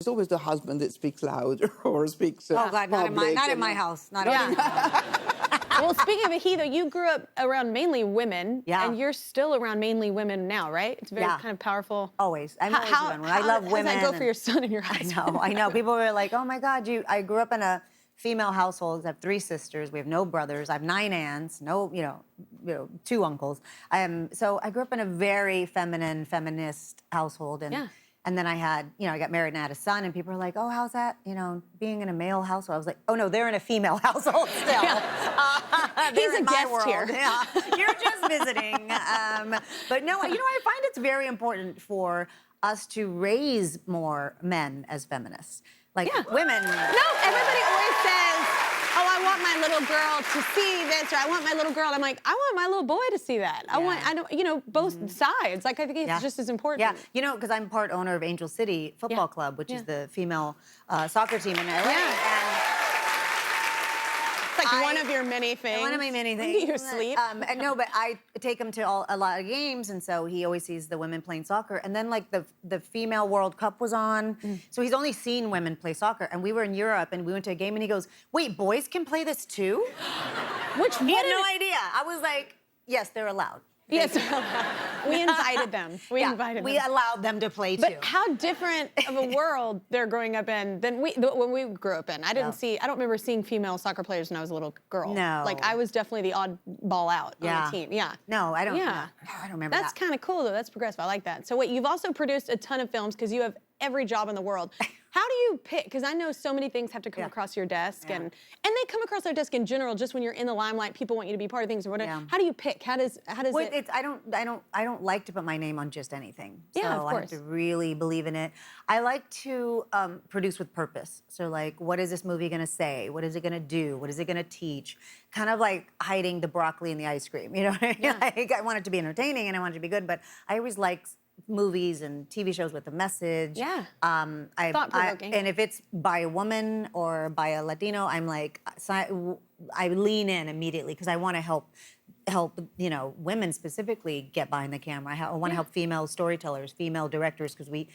It's always the husband that speaks louder or speaks. Oh God, not in my house. Not in my house. Well, speaking of He, though, you grew up around mainly women, Yeah. and you're still around mainly women now, right? It's very kind of powerful. Always. I'm always around women. I love women. How does that go for your son in your house? I know. People were like, oh my God, I grew up in a female household. I have 3 sisters. We have no brothers. I have 9 aunts. No, 2 uncles. So I grew up in a very feminist household, and then I got married and I had a son, and people were like, oh, how's that, being in a male household? I was like, oh no, they're in a female household still. He's a guest here. Yeah. You're just visiting. But no, I find it's very important for us to raise more men as feminists. Like women. No, everybody always says, oh, I want my little girl to see this, or I want my little girl. I'm like, I want my little boy to see that. Both sides. Like, I think it's just as important. Yeah, because I'm part owner of Angel City Football Club, which is the female soccer team in LA. And it's like one of your many things. One of my many things. You sleep. No, but I take him to a lot of games, and so he always sees the women playing soccer. And then, like, the female World Cup was on, so he's only seen women play soccer. And we were in Europe, and we went to a game, and he goes, wait, boys can play this too? He had no idea. I was like, yes, they're allowed. Yes, we invited them. We allowed them to play too. But how different of a world they're growing up in than when we grew up in. I don't remember seeing female soccer players when I was a little girl. No. Like, I was definitely the oddball out on the team. Yeah. No, I don't. Yeah. No, I don't remember that. That's kind of cool, though. That's progressive. I like that. So wait, you've also produced a ton of films because you have every job in the world. How do you pick? Because I know so many things have to come across your desk, and they come across their desk in general. Just when you're in the limelight, people want you to be part of things or whatever. Yeah. How do you pick? How does it? I don't like to put my name on just anything. So of course. I have to really believe in it. I like to produce with purpose. So, like, what is this movie going to say? What is it going to do? What is it going to teach? Kind of like hiding the broccoli in the ice cream. You know what I mean? Yeah. Like, I want it to be entertaining and I want it to be good, but I always like movies and TV shows with a message. Yeah. Thought-provoking. And if it's by a woman or by a Latino, I'm like, I lean in immediately because I want to help women specifically get behind the camera. I want to help female storytellers, female directors, because we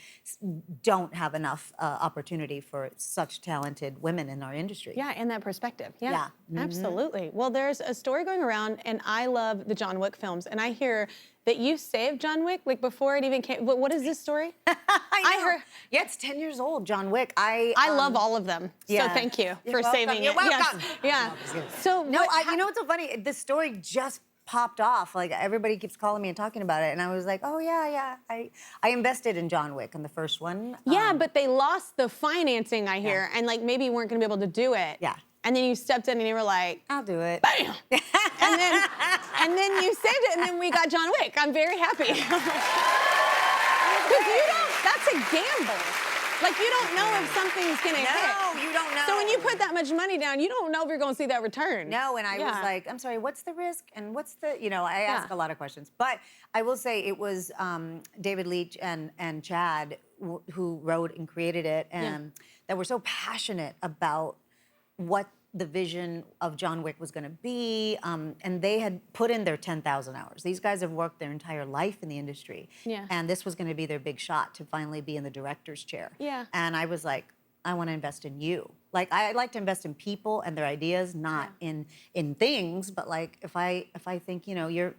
don't have enough opportunity for such talented women in our industry. Yeah, and that perspective. Yeah, Yeah. Absolutely. Well, there's a story going around, and I love the John Wick films, and I hear that you saved John Wick, like, before it even came. What is this story? I heard. Yeah, it's 10 years old, John Wick. I love all of them. So thank you for saving You're it. welcome. Yes. Yeah. So no, you know what's so funny? This story just popped off. Like, everybody keeps calling me and talking about it, and I was like, oh yeah. I invested in John Wick in the first one. Yeah, but they lost the financing, I hear, and like maybe you weren't going to be able to do it. Yeah. And then you stepped in and you were like, I'll do it. Bam! and then you saved it, and then we got John Wick. I'm very happy. Because that's a gamble. Like, you don't know if something's gonna hit. No, you don't know. So when you put that much money down, you don't know if you're gonna see that return. No, and I was like, I'm sorry, what's the risk? And what's the, I ask a lot of questions. But I will say it was David Leitch and Chad who wrote and created it, and that were so passionate about what the vision of John Wick was going to be, and they had put in their 10,000 hours. These guys have worked their entire life in the industry, and this was going to be their big shot to finally be in the director's chair. Yeah. And I was like, I want to invest in you. Like, I like to invest in people and their ideas, not in things, but like if I think you're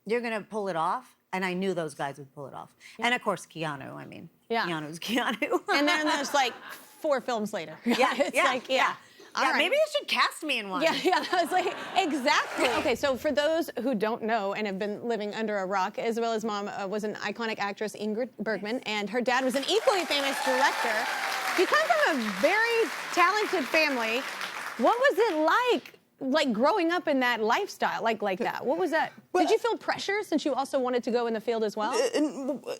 going to pull it off, and I knew those guys would pull it off. And of course, Keanu. I mean, Keanu's Keanu. And then there's like 4 films later. Maybe they should cast me in one. Yeah, I was like, exactly. Okay, so for those who don't know and have been living under a rock, Isabella's mom was an iconic actress, Ingrid Bergman, and her dad was an equally famous director. You come from a very talented family. What was it like growing up in that lifestyle, like that? What was that? Well, did you feel pressure since you also wanted to go in the field as well?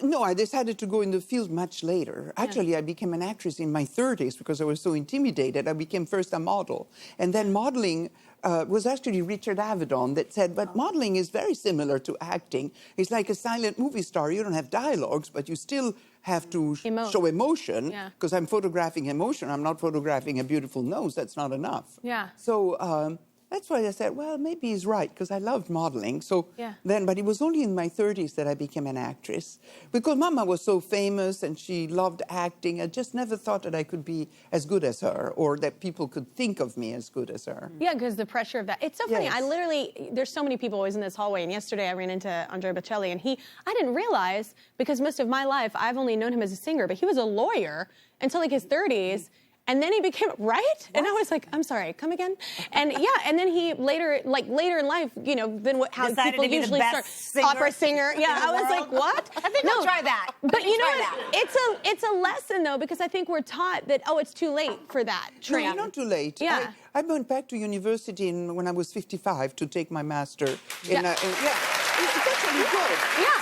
No, I decided to go in the field much later. Actually, I became an actress in my 30s because I was so intimidated. I became first a model. And then modeling was actually Richard Avedon that said, but modeling is very similar to acting. It's like a silent movie star. You don't have dialogues, but you still have to show emotion, because I'm photographing emotion. I'm not photographing a beautiful nose. That's not enough. Yeah. So, that's why I said, well, maybe he's right, because I loved modeling. So Yeah. then, but it was only in my 30s that I became an actress. Because Mama was so famous and she loved acting, I just never thought that I could be as good as her, or that people could think of me as good as her. Yeah, because the pressure of that. It's so funny. Yes. I literally, there's so many people always in this hallway, and yesterday I ran into Andrea Bocelli, and I didn't realize, because most of my life I've only known him as a singer, but he was a lawyer until like his 30s. And then he became, right? What? And I was like, I'm sorry, come again? And yeah, and then he later in life, you know, then how Decided people to be the usually best start opera singer. Yeah, I was world. like, what? I think I'll try that. But you know Try what? It's a lesson though, because I think we're taught that, oh, it's too late for that No, training. it's not too late. Yeah. I went back to university when I was 55 to take my master. Yeah. It's actually good. Yeah.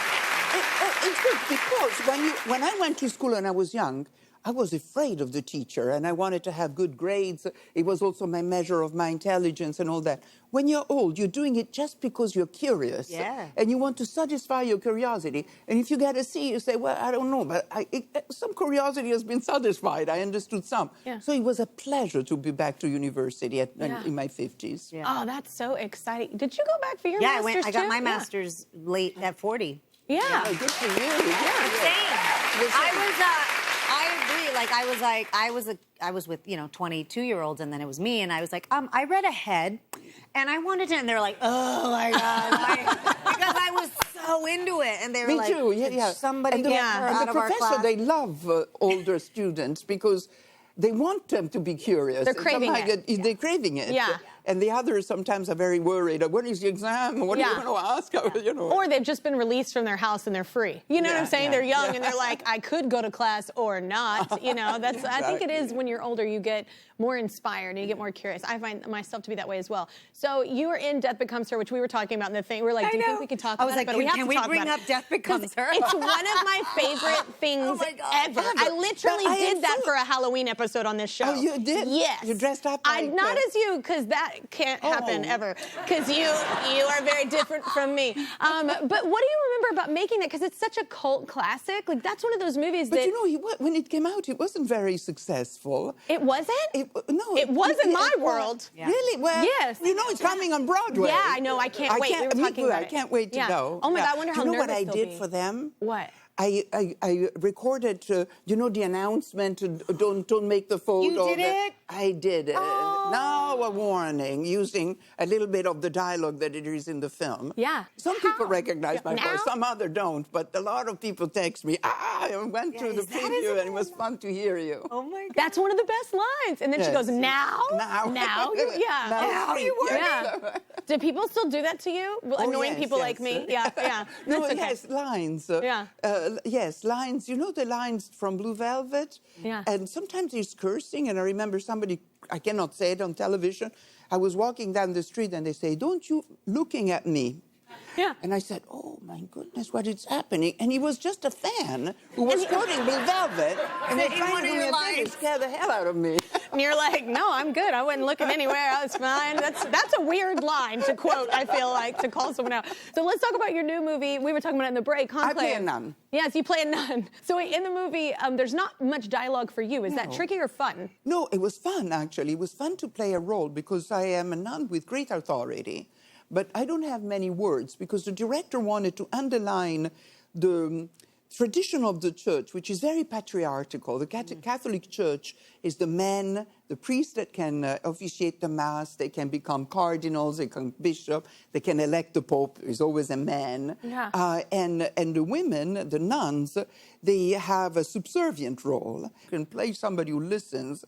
It's good because when I went to school and I was young, I was afraid of the teacher and I wanted to have good grades. It was also my measure of my intelligence and all that. When you're old, you're doing it just because you're curious. Yeah. And you want to satisfy your curiosity. And if you get a C, you say, well, I don't know, but some curiosity has been satisfied. I understood some. Yeah. So it was a pleasure to be back to university in my 50s. Yeah. Oh, that's so exciting. Did you go back for your Yeah, master's I got too? my Yeah. master's late at 40. Yeah. Oh, good for you. I agree. Like I was with 22-year-olds, and then it was me, and I was like, I read ahead, and I wanted to, and they were like, oh my god, because I was so into it, and they were Me like, too. Yeah, "Could yeah. somebody and get the, her and out the of our professor, class?" they love older students because they want them to be curious. They're craving it. They're craving it. Yeah. And the others sometimes are very worried. When is the exam? What are you going to ask? Or they've just been released from their house and they're free. You know what I'm saying? Yeah, They're young yeah. and they're like, I could go to class or not. You know, that's. I think it is when you're older, you get more inspired and you get more curious. I find myself to be that way as well. So you were in Death Becomes Her, which we were talking about in the thing. We were like, do you think we could talk about it? But we have can to we talk bring about up Death Becomes Her? It's one of my favorite things my God. ever. I literally did that for a Halloween episode on this show. Oh, you did? Yes. You dressed up like... Not as you, because that can't happen ever. Because you are very different from me. But what do you remember about making that? Because it's such a cult classic. Like, that's one of those movies that... But you know, when it came out, it wasn't very successful. It wasn't? It was in my world. Yeah. Really? Well, Yes. you know, it's coming on Broadway. Yeah, I know. I can't wait. We were talking about I it. can't wait to Yeah. go. Oh my God, I wonder how Do you know what nervous I they'll did be. for them? What? I recorded, the announcement, don't make the photo. You did it? I did it. Oh. Now a warning, using a little bit of the dialogue that it is in the film. Yeah. Some people recognize my Now? voice, some other don't, but a lot of people text me, I went to the is that preview and it was fun to hear you. Oh my god. That's one of the best lines. And then she Yes. goes, now? Now. Now? Yeah. Now you work. Yeah. Do people still do that to you? Annoying yes, people yes. like me? Yeah, yeah. No, That's okay. yes, lines. Yeah. Yes, lines. You know the lines from Blue Velvet? Yeah. And sometimes there's cursing, and I remember somebody, I cannot say it on television, I was walking down the street and they say, don't you looking at me? Yeah. And I said, oh my goodness, what is happening? And he was just a fan who was quoting Blue Velvet, and they Saying tried one to of do your me a thing and lines. scare the hell out of me. And you're like, no, I'm good. I wasn't looking anywhere. I was fine. That's a weird line to quote, I feel like, to call someone out. So let's talk about your new movie. We were talking about it in the break, Conclave. I play a nun. Yes, you play a nun. So in the movie, there's not much dialogue for you. Is that tricky or fun? No, it was fun, actually. It was fun to play a role because I am a nun with great authority. But I don't have many words because the director wanted to underline the tradition of the church, which is very patriarchal. The Catholic Church is the men, the priests that can officiate the Mass. They can become cardinals, they can bishop, they can elect the Pope. There's always a man. Yeah. And the women, the nuns, they have a subservient role. You can play somebody who listens.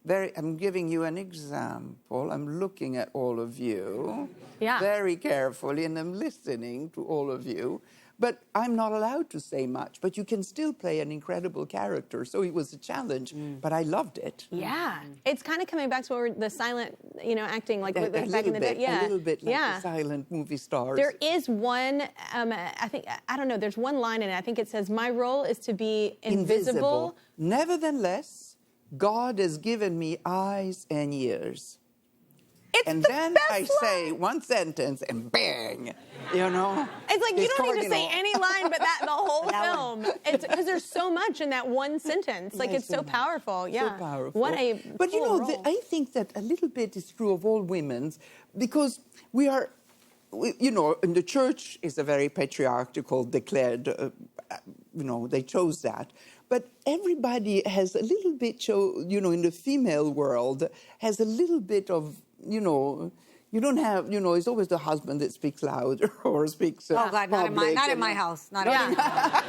I'm giving you an example. I'm looking at all of you very carefully, and I'm listening to all of you. But I'm not allowed to say much, but you can still play an incredible character. So it was a challenge, but I loved it. Yeah. It's kind of coming back to the silent, acting, like A back in the day. Yeah. A little bit like the silent movie stars. There is one, I don't know, there's one line in it. I think it says, my role is to be invisible. Nevertheless, God has given me eyes and ears. It's and the then best I line. say one sentence, and bang, you know. It's like you It's don't need to say cardinal. any line but that the whole That film. It's because there's so much in that one sentence. Like Yes, it's so much. powerful. Yeah. So powerful. What a But you cool know, role. I think that a little bit is true of all women's, because you know, in the church is a very patriarchal declared, you know, they chose that. But everybody has a little bit, you know, in the female world, has a little bit of, you know, you don't have, you know, it's always the husband that speaks louder or speaks. Oh God, not in my house. Not in my house.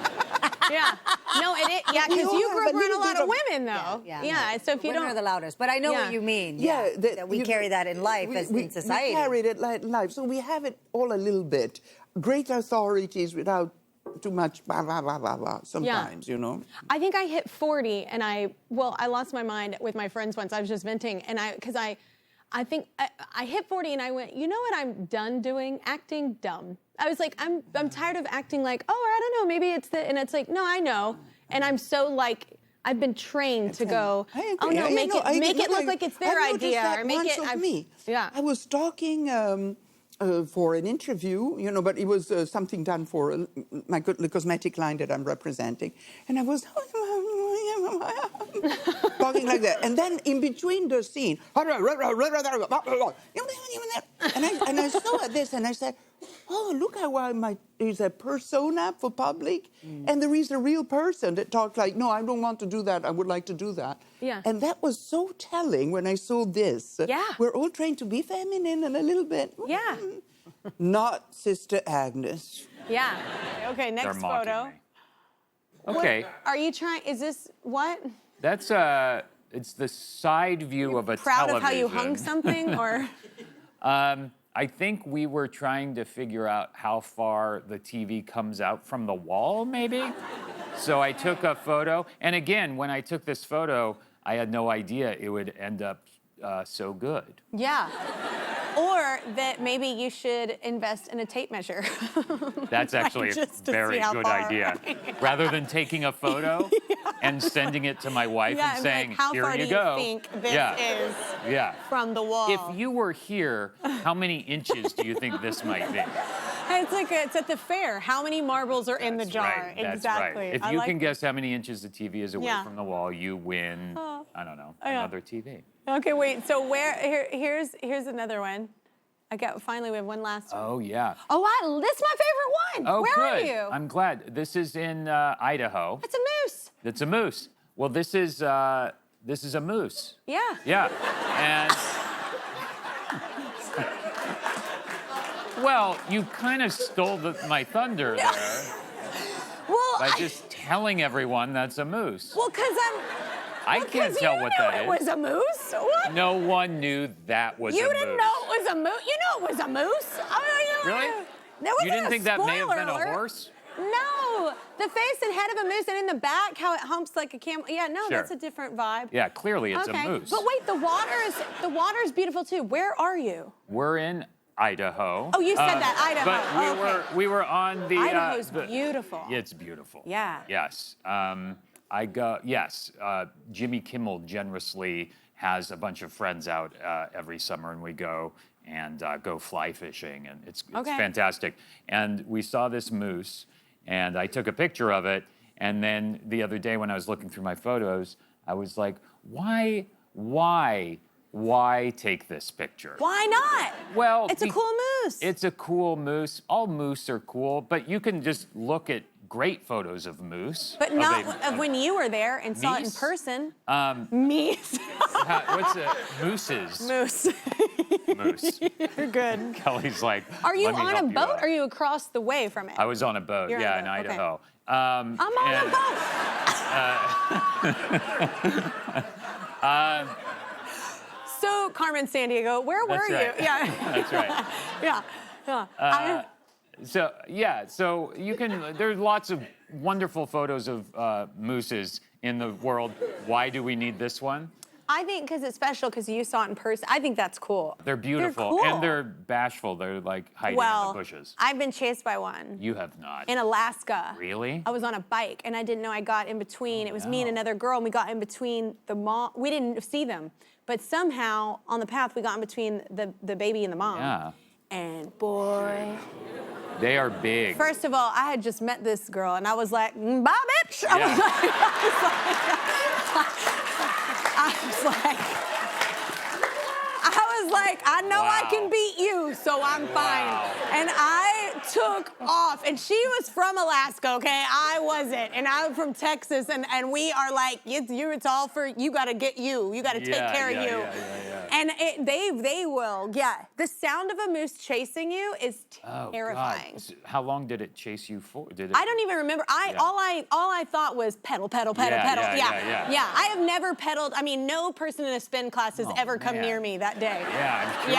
Yeah. No, it is. Yeah, because We you all grew have up a around a little lot bit of of- women, though. Yeah. So if you Women don't. are the loudest, but I know Yeah. what you mean. Yeah, that we carry that in life in society. We carried it like life. So we have it all a little bit. Great authorities without too much blah, blah, blah, blah, blah, sometimes, you know. I think I hit 40 and I lost my mind with my friends once. I was just venting and I think I hit 40 and I went, you know what I'm done doing? Acting dumb. I was like, I'm tired of acting like, oh, I don't know, maybe it's and it's like, no, I know. And I'm so like, I've been trained to go, I agree. oh no, make it look I- like it's their I noticed idea that or make once it. of me. Yeah. I was talking for an interview, you know, but it was something done for the cosmetic line that I'm representing, and I was talking like that, and then in between the scene, and I saw this, and I said, oh, look how there's a persona for public, and there is a real person that talks like, no, I don't want to do that, I would like to do that. Yeah. And that was so telling when I saw this. Yeah. We're all trained to be feminine and a little bit. Yeah. Not Sister Agnes. Yeah. Okay, They're next mocking photo. me. Okay, Are you trying, is this, what? that's it's the side view of a Proud television. of how you hung something or? I think we were trying to figure out how far the TV comes out from the wall, maybe. So I took a photo, and again, when I took this photo, I had no idea it would end up so good. Yeah. Or that maybe you should invest in a tape measure. That's actually a Just to very see how good far. idea. Rather than taking a photo and sending it to my wife Yeah, and and be like, saying, how here far you do go. you think this yeah. is Yeah. from the wall? If you were here, how many inches do you think this might be? It's like it's at the fair. How many marbles are in the That's jar? right, that's Exactly. right. If I you like can guess how many inches the TV is away Yeah. from the wall, you win, I don't know, yeah. another TV. Okay, wait. So here's another one. Finally we have one last one. Oh, yeah. Oh, this is my favorite one. Oh, Where good. are you? I'm glad. This is in Idaho. It's a moose. It's a moose. Well, this is a moose. Yeah. Yeah. And well, you kind of stole my thunder there Well, by just telling everyone that's a moose. well, because I can't tell what that It was is. a moose. What? No one knew that was a You moose. didn't know it was a moose. You know it was a moose. Oh, Really? There wasn't You didn't a think that may have been spoiler a alert. horse? No, the face and head of a moose, and in the back, how it humps like a camel. Yeah, no, Sure. that's a different vibe. Yeah, clearly it's Okay, a moose. but wait, the water is beautiful too. Where are you? We're in Idaho. Oh, you said that, Idaho. But we were on the. Idaho's beautiful. It's beautiful. Yeah. Yes. Jimmy Kimmel generously has a bunch of friends out every summer, and we go and go fly fishing, and it's Okay. fantastic. And we saw this moose, and I took a picture of it. And then the other day, when I was looking through my photos, I was like, why take this picture? Why not? Well, It's a cool moose. It's a cool moose. All moose are cool, but you can just look at great photos of moose. But of not a- of when you were there and saw it in Meese? person. Meese. What's it? Mooses. Moose. Moose. You're good. Kelly's like, Are you "Let me on a help you boat? out." Or are you across the way from it? I was on a boat, You're on yeah, a in boat, okay. Idaho. I'm on a boat. So, Carmen Sandiego, where were That's you? right. Yeah. That's right. Yeah. So you can. There's lots of wonderful photos of mooses in the world. Why do we need this one? I think because it's special because you saw it in person. I think that's cool. They're beautiful. They're cool. And they're bashful. They're like hiding in the bushes. I've been chased by one. You have not. In Alaska. Really? I was on a bike and I didn't know I got in between. It was me and another girl and we got in between the mom. We didn't see them. But somehow on the path we got in between the baby and the mom. Yeah. And boy. They are big. First of all, I had just met this girl and I was like, bye bitch. I was like, I know I can beat you, so I'm fine. And I took off. And she was from Alaska, okay? I wasn't. And I'm from Texas, and we are like, it's all for, you gotta get you. You gotta take care of you. And they will, The sound of a moose chasing you is terrifying. God. How long did it chase you for? I don't even remember. All I thought was pedal, pedal, pedal, pedal. Yeah, I have never pedaled. I mean, no person in a spin class has ever come near me that day. Yeah, I'm sure.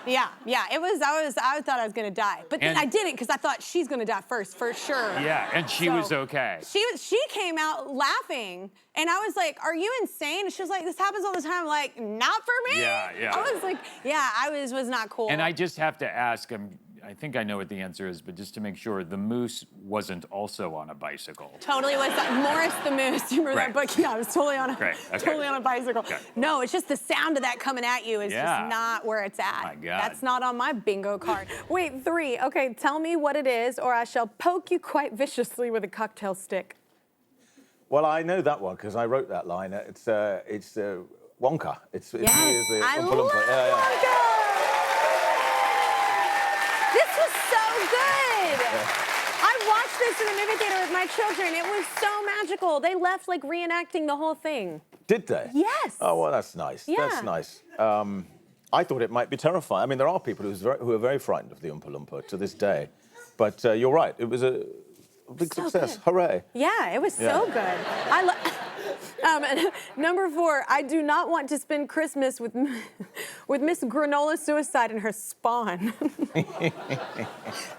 Yeah. It was. I thought I was gonna die, but then I didn't because I thought she's gonna die first for sure. Yeah, and she was okay. She came out laughing, and I was like, "Are you insane?" And she was like, "This happens all the time." I'm like, "Not for me." Yeah. I was like, I was not cool. And I just have to ask, I think I know what the answer is, but just to make sure, the moose wasn't also on a bicycle. Totally was Morris the Moose. You remember that book? Yeah, I was totally on a bicycle. Okay. No, it's just the sound of that coming at you is just not where it's at. My God. That's not on my bingo card. Wait, 3. Okay, tell me what it is, or I shall poke you quite viciously with a cocktail stick. Well, I know that one because I wrote that line. It's Wonka. Yes, I love Wonka. This was so good. I watched this in the movie theater with my children. It was so magical. They left like reenacting the whole thing. Did they? Yes. Oh, well, that's nice. Yeah. That's nice. I thought it might be terrifying. I mean, there are people who are very frightened of the Oompa Loompa to this day. But you're right. It was a big success. Good. Hooray. Yeah, it was so good. Number 4, I do not want to spend Christmas with Miss Granola Suicide and her spawn.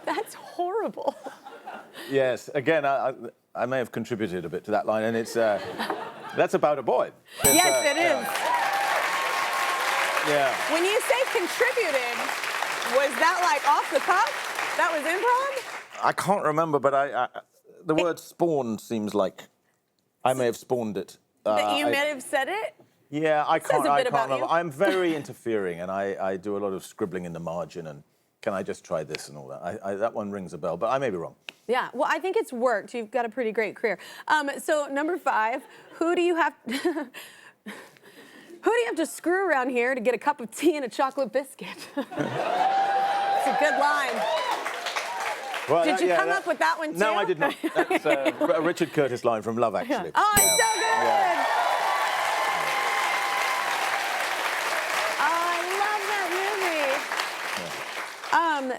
That's horrible. Yes. Again, I may have contributed a bit to that line, and it's that's about a boy. Yes, it is. Yeah. When you say contributed, was that like off the cuff? That was improv? I can't remember, but the word spawn seems like I may have spawned it. That you may have said it? Yeah, I can't remember. You. I'm very interfering, and I do a lot of scribbling in the margin, and can I just try this and all that? That one rings a bell, but I may be wrong. Yeah, well, I think it's worked. You've got a pretty great career. So number 5, who do you have to screw around here to get a cup of tea and a chocolate biscuit? It's a good line. Well, did you come up with that one too? No, I did not. That's a Richard Curtis line from Love Actually. Oh, it's so good! Yeah. Oh, I love that movie.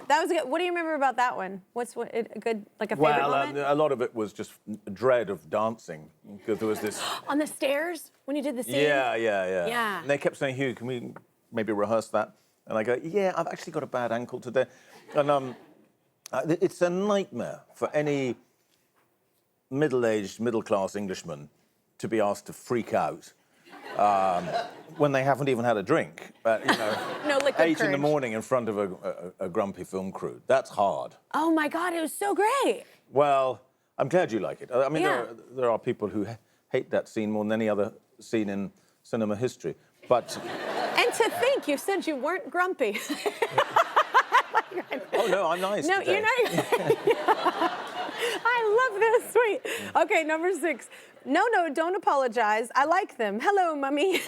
That was good. What do you remember about that one? What's a good, like a favorite moment? A lot of it was just dread of dancing because there was this. On the stairs when you did the scene. Yeah. And they kept saying, "Hugh, can we maybe rehearse that?" And I go, "Yeah, I've actually got a bad ankle today," and it's a nightmare for any middle-aged, middle-class Englishman to be asked to freak out when they haven't even had a drink. But, no liquid 8 courage. in the morning in front of a grumpy film crew. That's hard. Oh my God, it was so great. Well, I'm glad you like it. I mean, Yeah. there are people who hate that scene more than any other scene in cinema history. But And to think, you said you weren't grumpy. oh no, I'm nice. No, today. you're not. I love this. Sweet. Okay, number 6. No, don't apologize. I like them. Hello, mummy.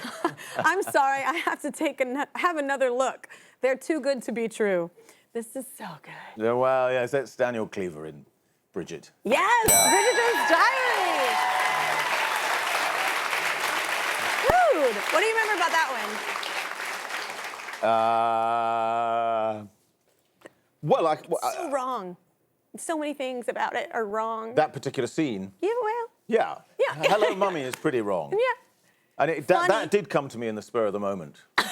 I'm sorry. I have to have another look. They're too good to be true. This is so good. Yeah, well, yes, that's Daniel Cleaver in Bridget. Yes, Bridget's Diary. Dude, what do you remember about that one? So wrong. So many things about it are wrong. That particular scene. Yeah, well. Yeah. Yeah. Hello, Mummy is pretty wrong. Yeah. And that did come to me in the spur of the moment. So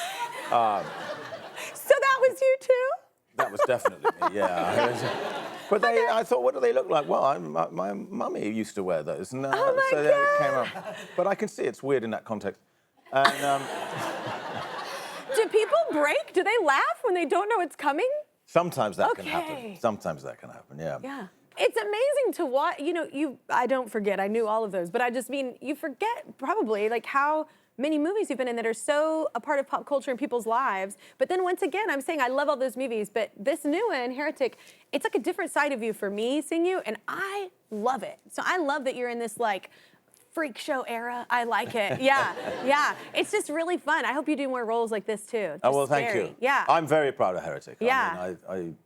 that was you too? That was definitely me, yeah. But I thought, what do they look like? Well, my mummy used to wear those. And, Oh my so God. they came up. But I can see it's weird in that context. And Do people break? Do they laugh when they don't know it's coming? sometimes that can Okay. happen. Sometimes that can happen, yeah. Yeah. It's amazing to watch, you know, I don't forget, I knew all of those, but I just mean, you forget probably like how many movies you've been in that are so a part of pop culture in people's lives. But then once again, I'm saying I love all those movies, but this new one, Heretic, it's like a different side of you for me seeing you, and I love it. So I love that you're in this like freak show era. I like it. Yeah, yeah. It's just really fun. I hope you do more roles like this too. Oh, well, Just thank scary. you. Yeah. I'm very proud of Heretic. Yeah. I mean,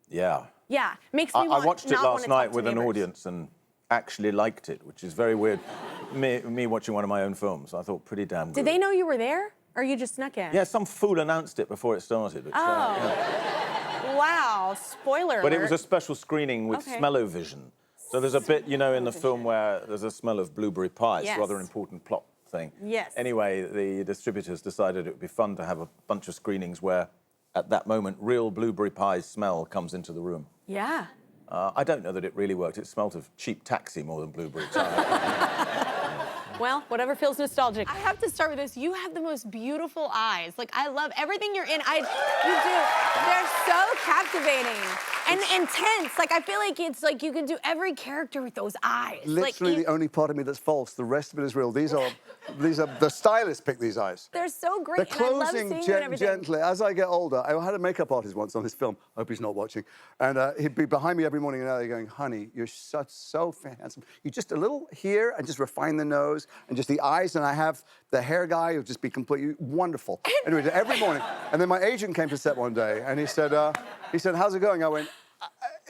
yeah. Yeah. Makes me I want watched it not wanna last talk night to with an neighbors. audience and actually liked it, which is very weird. me watching one of my own films, I thought pretty damn good. Did they know you were there, or you just snuck in? Yeah, some fool announced it before it started. Which, yeah. Wow. Spoiler But it alert. was a special screening with Okay. smell-o-vision. So there's a bit, you know, in the film where there's a smell of blueberry pie. It's Yes. a rather important plot thing. Yes. Anyway, the distributors decided it would be fun to have a bunch of screenings where, at that moment, real blueberry pie smell comes into the room. Yeah. I don't know that it really worked. It smelt of cheap taxi more than blueberry pie. Well, whatever feels nostalgic. I have to start with this. You have the most beautiful eyes. Like, I love everything you're in. You do. They're so captivating and intense. Like, I feel like it's like you can do every character with those eyes. Literally like, the only part of me that's false. The rest of it is real. These are the stylists pick these eyes. they're so great. They're and I love closing seeing you and everything. gently. As I get older, I had a makeup artist once on this film. I hope he's not watching. And he'd be behind me every morning and now going, honey, you're so handsome. You just a little here and just refine the nose and just the eyes. And I have the hair guy who'll just be completely wonderful. Anyway, every morning. And then my agent came to set one day and he said, how's it going? I went,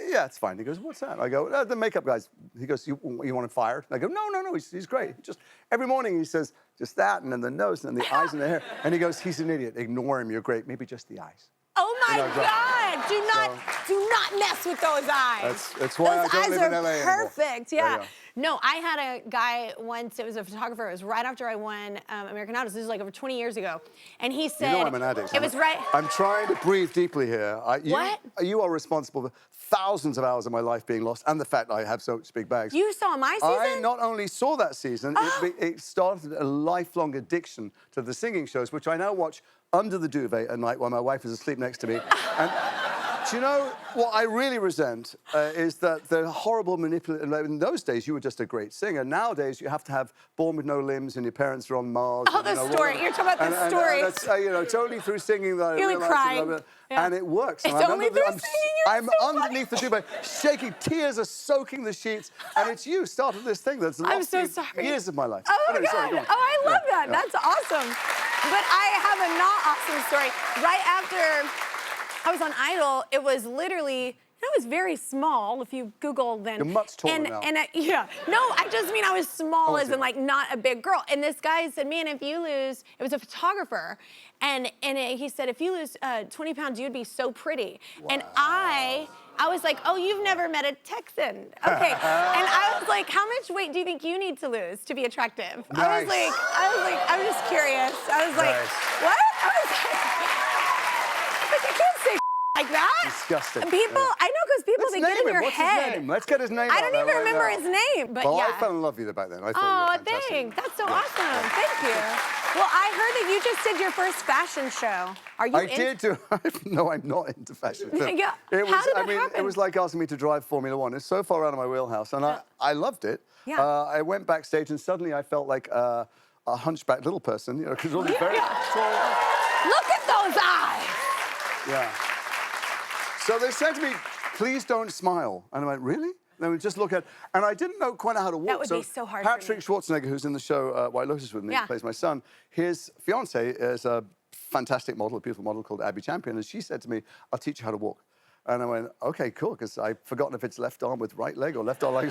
yeah, it's fine. He goes, what's that? I go, the makeup guy's. He goes, you want him fired? And I go, no, he's great. Just every morning he says, just that, and then the nose, and then the eyes and the hair. And he goes, he's an idiot. Ignore him. You're great. Maybe just the eyes. Oh my You know, God! Do not mess with those eyes. That's why those I don't eyes live in are LA anymore. perfect. There you Yeah. go. No, I had a guy once. It was a photographer. It was right after I won American Idol. This was like over 20 years ago, and he said, You know I'm an addict. It was right. I'm trying to breathe deeply here. What? You are responsible for thousands of hours of my life being lost, and the fact that I have such big bags. You saw my season? I not only saw that season, it started a lifelong addiction to the singing shows, which I now watch under the duvet at night while my wife is asleep next to me. And do you know what I really resent is that the horrible manipulation. In those days, you were just a great singer. Nowadays, you have to have Born with No Limbs and your parents are on Mars. Oh, and, the you know, story. whatever. You're talking about the story. That's, it's only through singing that I You're realized crying. that Yeah. And it works. It's And I'm only under the- through singing, you're I'm so funny. underneath the duvet, shaking. Tears are soaking the sheets, and it's you started this thing that's I'm lost so me sorry. years of my life. Oh my Anyway, God! sorry, go on. Oh, I love Yeah, that. yeah. That's awesome. But I have a not awesome story. Right after I was on Idol, it was literally. I was very small. If you Google, then You're much taller and, now. And yeah, no, I just mean I was small, Oh, I as see. in like not a big girl. And this guy said, "Man, if you lose," it was a photographer, and he said, "If you lose 20 pounds, you'd be so pretty." And I was like, "Oh, you've never met a Texan, okay?" And I was like, "How much weight do you think you need to lose to be attractive?" I was Nice. like, I'm just curious. I was like, Nice. "What?" I was like, "I can't say." Like that? Disgusting. People, Yeah. I know because people, Let's they get name in him. your What's head. his name? Let's get his name I out don't there even right remember now. his name, but Well, yeah. I fell in love with you back then. I thought Oh, you were fantastic. thanks. That's so awesome. Thank you. Well, I heard that you just did your first fashion show. Are you I in? did do. No, I'm not into fashion. Yeah. It was, How did I that mean, happen? it was like asking me to drive Formula One. It's so far out of my wheelhouse, and I loved it. Yeah. I went backstage, and suddenly I felt like a hunchback little person, you know, because all these very tall. Look at those eyes. Yeah. So they said to me, "Please don't smile," and I went, "Really?" And they would just look at, and I didn't know quite how to walk. That would be so hard for Patrick me. Schwarzenegger, who's in the show White Lotus with me, Yeah. plays my son. His fiance is a fantastic model, a beautiful model called Abby Champion, and she said to me, "I'll teach you how to walk." And I went, "Okay, cool," because I've forgotten if it's left arm with right leg or left arm like,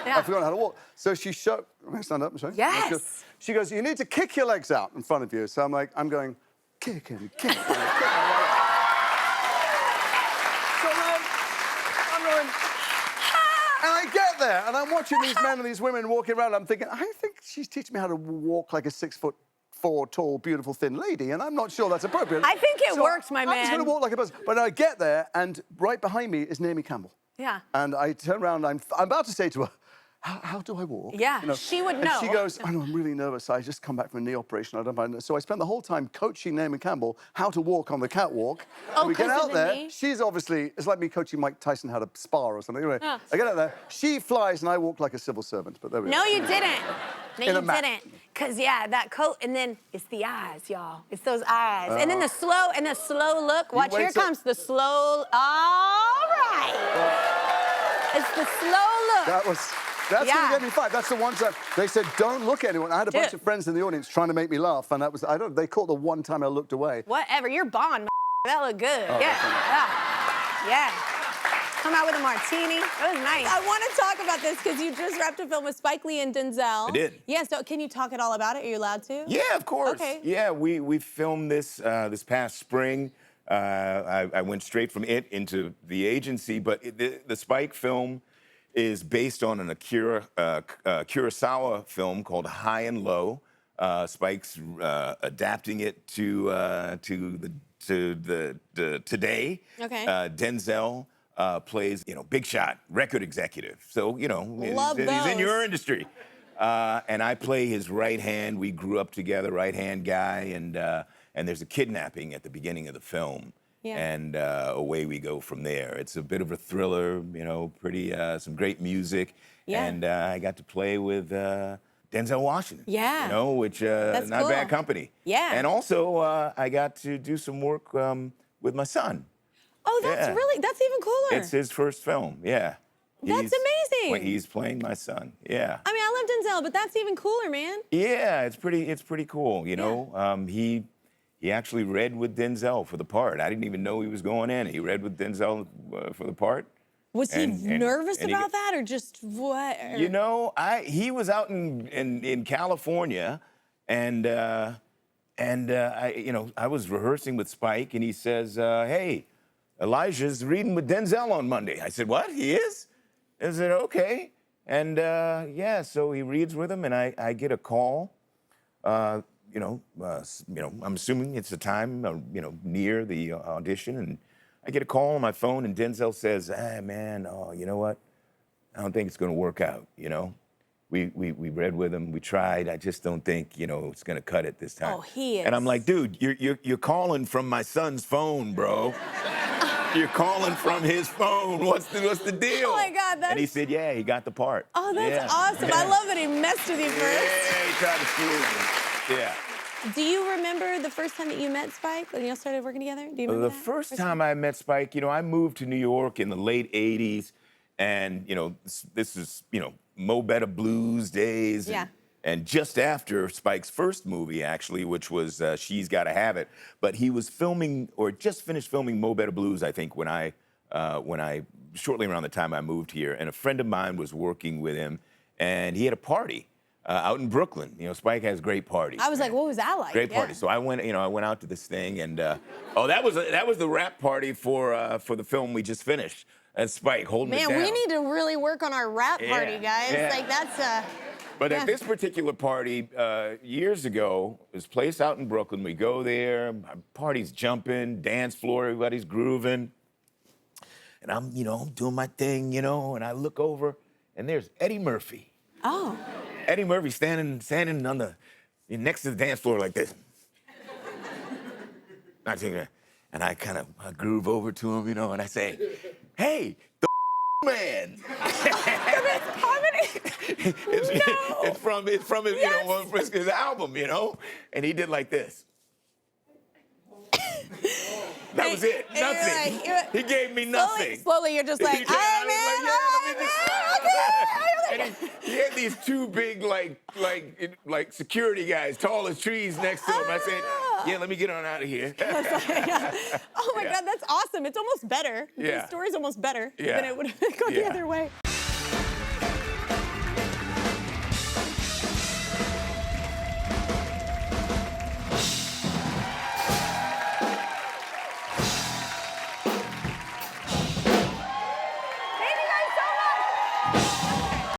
Yeah. I've forgotten how to walk. So she showed, I'm gonna stand up, I'm sorry. Yes. She goes, "You need to kick your legs out in front of you." So I'm going, kick and kick and kick. So then, I'm going, and I get there, and I'm watching these men and these women walking around. I'm thinking, I think she's teaching me how to walk like a 6'4" tall, beautiful, thin lady, and I'm not sure that's appropriate. I think it worked, my I'm just man. going to walk like a person. But I get there, and right behind me is Naomi Campbell. Yeah. And I turn around, I'm about to say to her, how do I walk? Yeah, she would know. And she goes, I know, I'm really nervous. I just come back from a knee operation. I don't mind. So I spent the whole time coaching Naomi Campbell how to walk on the catwalk. Oh, and we get 'cause of out the there. knee? She's obviously, it's like me coaching Mike Tyson how to spar or something. Anyway, I get out there. She flies and I walk like a civil servant. But there we No, go. you didn't. No, In you a mat. didn't. Cause yeah, that coat, and then it's the eyes, y'all. It's those eyes, and then the slow look. Watch, wait here till- comes the slow. All right. It's the slow look. That's Yeah. gonna get me fired. That's the one time they said, don't look at anyone. I had a bunch Dude. of friends in the audience trying to make me laugh, and that was, they caught the one time I looked away. Whatever, you're Bond. That looked good. Oh, Yeah. Come out with a martini. That was nice. I want to talk about this because you just wrapped a film with Spike Lee and Denzel. I did. Yeah, so can you talk at all about it? Are you allowed to? Yeah, of course. Okay. Yeah, we filmed this this past spring. I went straight from it into the agency, but the Spike film is based on an Akira Kurosawa film called High and Low. Spike's adapting it to the today. Okay. Denzel plays, big shot record executive. So, Love he's in those. your industry. And I play his right hand. We grew up together, right hand guy, and there's a kidnapping at the beginning of the film. Yeah. And away we go from there. It's a bit of a thriller, pretty some great music. Yeah. And I got to play with Denzel Washington. Yeah. Which That's not cool. bad company. Yeah. And also I got to do some work with my son. Oh, that's Yeah. that's even cooler. It's his first film. Yeah. That's amazing. He's playing my son. Yeah. I mean, I love Denzel, but that's even cooler, man. Yeah, it's pretty cool. He actually read with Denzel for the part. I didn't even know he was going in. He read with Denzel for the part. Was he And- nervous and he about got- that, or just what? Or- He was out in California, and I was rehearsing with Spike, and he says, "Hey, Elijah's reading with Denzel on Monday." I said, "What? He is?" I said, "Okay." And so he reads with him, and I get a call. I'm assuming it's the time, near the audition, and I get a call on my phone, and Denzel says, "Hey, man, you know what? I don't think it's going to work out. We read with him, we tried. I just don't think it's going to cut it this time." Oh, he is. And I'm like, "Dude, you're calling from my son's phone, bro. You're calling from his phone. What's the deal?" Oh my God, And he that's- said, "Yeah, he got the part." Oh, that's Yeah. awesome. I love that he messed with you first. Yeah, he tried to fool me. Yeah. Do you remember the first time that you met Spike when y'all started working together? Do you remember The that? first time I met Spike, I moved to New York in the late 80s, and, this is, Mo Better Blues days. Yeah. And just after Spike's first movie, actually, which was She's Gotta Have It, but he was filming, or just finished filming Mo Better Blues, I think, when I, shortly around the time I moved here, and a friend of mine was working with him, and he had a party out in Brooklyn. Spike has great parties. I was like, what was that like? Great Yeah. party. So I went out to this thing, and that was the rap party for the film we just finished. That's Spike holding it Man, down. we need to really work on our rap party, Yeah, guys. yeah. Like, that's But yeah. at this particular party, years ago, this place out in Brooklyn, we go there, party's jumping, dance floor, everybody's grooving. And I'm doing my thing, and I look over, and there's Eddie Murphy. Oh. Eddie Murphy standing on next to the dance floor like this. Not taking it. And I kind of groove over to him, and I say, "Hey, the man." It's from his his album, and he did like this. That was it. And you're Nothing. like- He gave me nothing. Slowly, you're just like, He all right, man, yeah, all let me right, man, just- And he had these two big, like security guys, tall as trees next to him. I said, "Yeah, let me get on out of here." Oh my Yeah. God, that's awesome. It's almost better. Yeah. The story's almost better Yeah. than it would have gone the Yeah. other way.